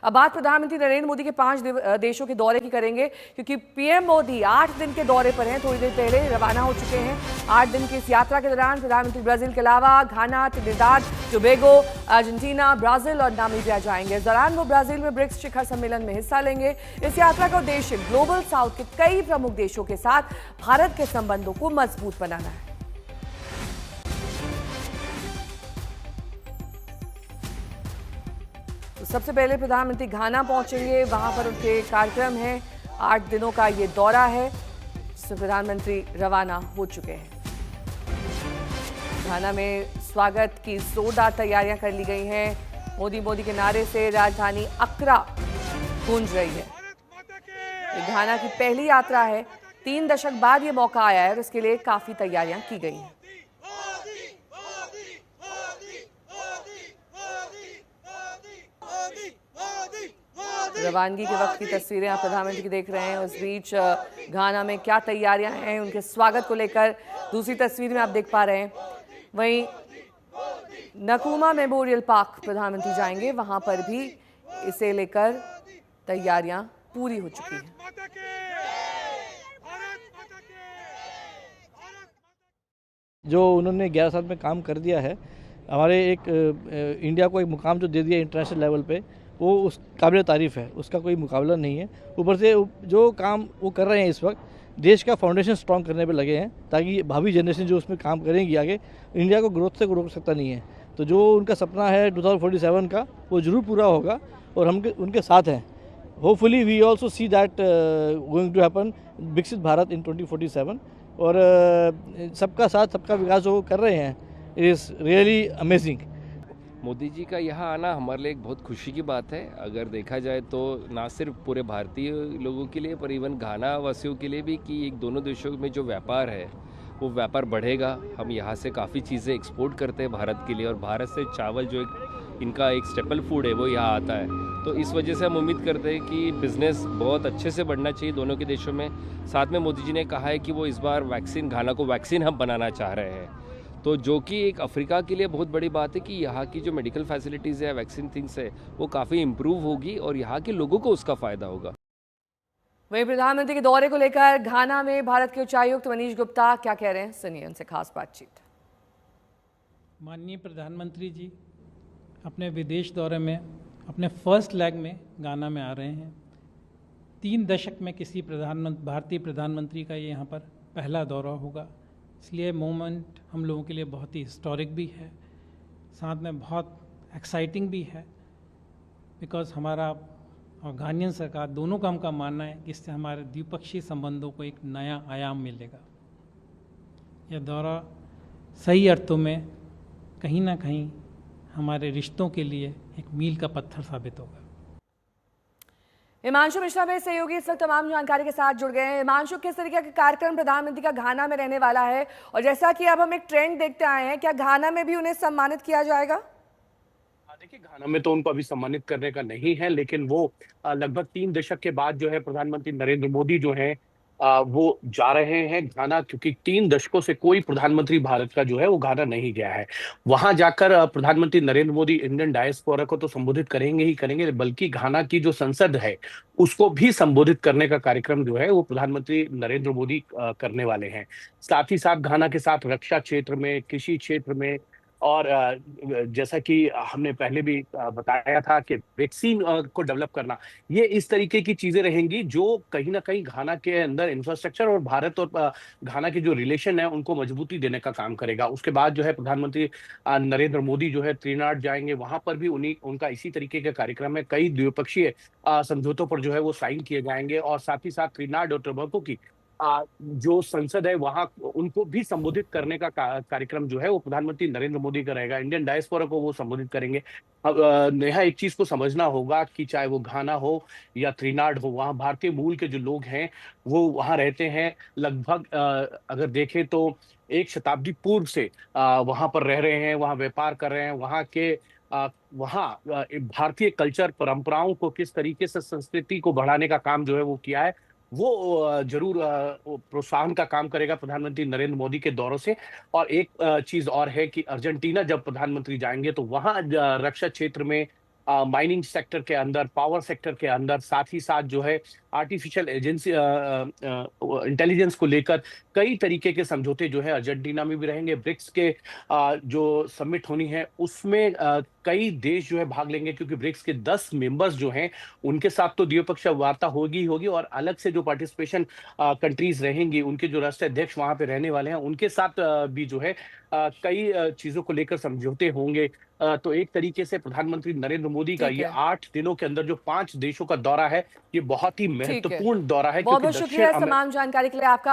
अब बात प्रधानमंत्री नरेंद्र मोदी के 5 देशों के दौरे की करेंगे, क्योंकि पीएम मोदी 8 दिन के दौरे पर हैं। थोड़ी देर पहले रवाना हो चुके हैं। 8 दिन की इस यात्रा के दौरान प्रधानमंत्री ब्राजील के अलावा घाना, त्रिनिदाद, टोबैगो, अर्जेंटीना, ब्राजील और नामीबिया जाएंगे। इस दौरान वो ब्राजील में ब्रिक्स शिखर सम्मेलन में हिस्सा लेंगे। इस यात्रा का उद्देश्य ग्लोबल साउथ के कई प्रमुख देशों के साथ भारत के संबंधों को मजबूत बनाना है। तो सबसे पहले प्रधानमंत्री घाना पहुंचेंगे, वहां पर उनके कार्यक्रम हैं। 8 दिनों का ये दौरा है जिसमें प्रधानमंत्री रवाना हो चुके हैं। घाना में स्वागत की जोरदार तैयारियां कर ली गई हैं। मोदी मोदी के नारे से राजधानी अक्रा गूंज रही है। ये घाना की पहली यात्रा है। 3 दशक बाद ये मौका आया है और इसके लिए काफी तैयारियां की गई हैं। रवानगी के वक्त की तस्वीरें आप प्रधानमंत्री की देख रहे हैं। उस बीच घाना में क्या तैयारियां हैं उनके स्वागत को लेकर दूसरी तस्वीर में आप देख पा रहे हैं। वहीं नकुमा मेमोरियल पार्क प्रधानमंत्री जाएंगे, वहां पर भी इसे लेकर तैयारियां पूरी हो चुकी हैं। जो उन्होंने 11 साल में काम कर दिया है, हमारे एक इंडिया को एक मुकाम जो दे दिया इंटरनेशनल लेवल पे, वो उस काबिल तारीफ़ है। उसका कोई मुकाबला नहीं है। ऊपर से जो काम वो कर रहे हैं इस वक्त, देश का फाउंडेशन स्ट्रॉन्ग करने पे लगे हैं, ताकि भावी जनरेशन जो उसमें काम करेंगी आगे, इंडिया को ग्रोथ से रोक सकता नहीं है। तो जो उनका सपना है 2047 का, वो ज़रूर पूरा होगा और हम उनके साथ हैं। Hopefully we also see that going to happen Viksit Bharat इन 2047। और सबका साथ सबका विकास जो कर रहे हैं, it is really amazing. Modi ji का यहाँ आना हमारे लिए एक बहुत खुशी की बात है। अगर देखा जाए तो ना सिर्फ पूरे भारतीय लोगों के लिए, पर इवन घाना वासियों के लिए भी, कि एक दोनों देशों में जो व्यापार है वो व्यापार बढ़ेगा। हम यहाँ से काफ़ी चीज़ें एक्सपोर्ट करते हैं भारत के लिए, और भारत से चावल जो इनका एक स्टेपल फूड है वो यहाँ आता है। तो इस वजह से हम उम्मीद करते हैं कि बिज़नेस बहुत अच्छे से बढ़ना चाहिए दोनों के देशों में। साथ में मोदी जी ने कहा है कि वो इस बार घाना को वैक्सीन हब बनाना चाह रहे हैं, तो जो कि एक अफ्रीका के लिए बहुत बड़ी बात है कि यहाँ की जो मेडिकल फैसिलिटीज़ है, वैक्सीन थिंग्स है, वो काफ़ी इम्प्रूव होगी और यहाँ के लोगों को उसका फ़ायदा होगा। वहीं प्रधानमंत्री के दौरे को लेकर घाना में भारत के उच्चायुक्त मनीष गुप्ता क्या कह रहे हैं, सुनिए उनसे खास बातचीत। माननीय प्रधानमंत्री जी अपने विदेश दौरे में अपने फर्स्ट लेग में घाना में आ रहे हैं। 3 दशक में किसी भारतीय प्रधानमंत्री का ये यहाँ पर पहला दौरा होगा, इसलिए मोमेंट हम लोगों के लिए बहुत ही हिस्टोरिक भी है, साथ में बहुत एक्साइटिंग भी है। बिकॉज हमारा और घानियन सरकार दोनों का हमका मानना है कि इससे हमारे द्विपक्षीय संबंधों को एक नया आयाम मिलेगा। यह दौरा सही अर्थों में कहीं ना कहीं हमारे रिश्तों के लिए एक मील का पत्थर साबित होगा। हिमांशु मिश्रा में सहयोगी इस वक्त तमाम जानकारी के साथ जुड़ गए हैं। हिमांशु, किस तरीके का कार्यक्रम प्रधानमंत्री का घाना में रहने वाला है, और जैसा कि अब हम एक ट्रेंड देखते आए हैं, क्या घाना में भी उन्हें सम्मानित किया जाएगा? देखिए, घाना में तो उनको अभी सम्मानित करने का नहीं है, लेकिन वो लगभग 3 दशक के बाद जो है प्रधानमंत्री नरेंद्र मोदी जो है वो जा रहे हैं घाना, क्योंकि 3 दशकों से कोई प्रधानमंत्री भारत का जो है वो घाना नहीं गया है। वहां जाकर प्रधानमंत्री नरेंद्र मोदी इंडियन डायस्पोरा को तो संबोधित करेंगे ही करेंगे, बल्कि घाना की जो संसद है उसको भी संबोधित करने का कार्यक्रम जो है वो प्रधानमंत्री नरेंद्र मोदी करने वाले हैं। साथ ही साथ घाना के साथ रक्षा क्षेत्र में, कृषि क्षेत्र में, और जैसा कि हमने पहले भी बताया था कि वैक्सीन को डेवलप करना, ये इस तरीके की चीजें रहेंगी जो कहीं ना कहीं घाना के अंदर इंफ्रास्ट्रक्चर और भारत और घाना के जो रिलेशन है उनको मजबूती देने का काम करेगा। उसके बाद जो है प्रधानमंत्री नरेंद्र मोदी जो है त्रिनाड जाएंगे, वहां पर भी उनका इसी तरीके का कार्यक्रम है। कई द्विपक्षीय समझौतों पर जो है वो साइन किए जाएंगे, और साथ ही साथ त्रिनाड और टोबैगो की जो संसद है वहां उनको भी संबोधित करने का कार्यक्रम जो है वो प्रधानमंत्री नरेंद्र मोदी का रहेगा। इंडियन डायस्पोरा को वो संबोधित करेंगे। अब नेहा, एक चीज को समझना होगा कि चाहे वो घाना हो या त्रिनाड हो, वहां भारतीय मूल के जो लोग हैं वो वहां रहते हैं। लगभग अगर देखें तो 1 शताब्दी पूर्व से वहां पर रह रहे हैं, वहां व्यापार कर रहे हैं। वहां भारतीय कल्चर, परंपराओं को किस तरीके से, संस्कृति को बढ़ाने का काम जो है वो किया है, वो जरूर प्रोत्साहन का काम करेगा प्रधानमंत्री नरेंद्र मोदी के दौरों से। और एक चीज और है कि अर्जेंटीना जब प्रधानमंत्री जाएंगे तो वहां रक्षा क्षेत्र में माइनिंग सेक्टर के अंदर, पावर सेक्टर के अंदर, साथ ही साथ जो है आर्टिफिशियल एजेंसी इंटेलिजेंस को लेकर कई तरीके के समझौते जो है अर्जेंटीना में भी रहेंगे। ब्रिक्स के जो समिट होनी है उसमें कई देश जो है भाग लेंगे, क्योंकि ब्रिक्स के 10 मेंबर्स जो हैं उनके साथ तो द्विपक्षीय वार्ता होगी ही होगी, और अलग से जो पार्टिसिपेशन कंट्रीज रहेंगी, उनके जो राष्ट्रीय अध्यक्ष वहां पे रहने वाले हैं, उनके साथ भी जो है कई चीजों को लेकर समझौते होंगे। तो एक तरीके से प्रधानमंत्री नरेंद्र मोदी का ठीक ये है। 8 दिनों के अंदर जो 5 देशों का दौरा है, ये बहुत ही ठीक है। महत्वपूर्ण दौरा है, बहुत क्योंकि बहुत शुक्रिया इस दक्षिण तमाम जानकारी के लिए आपका।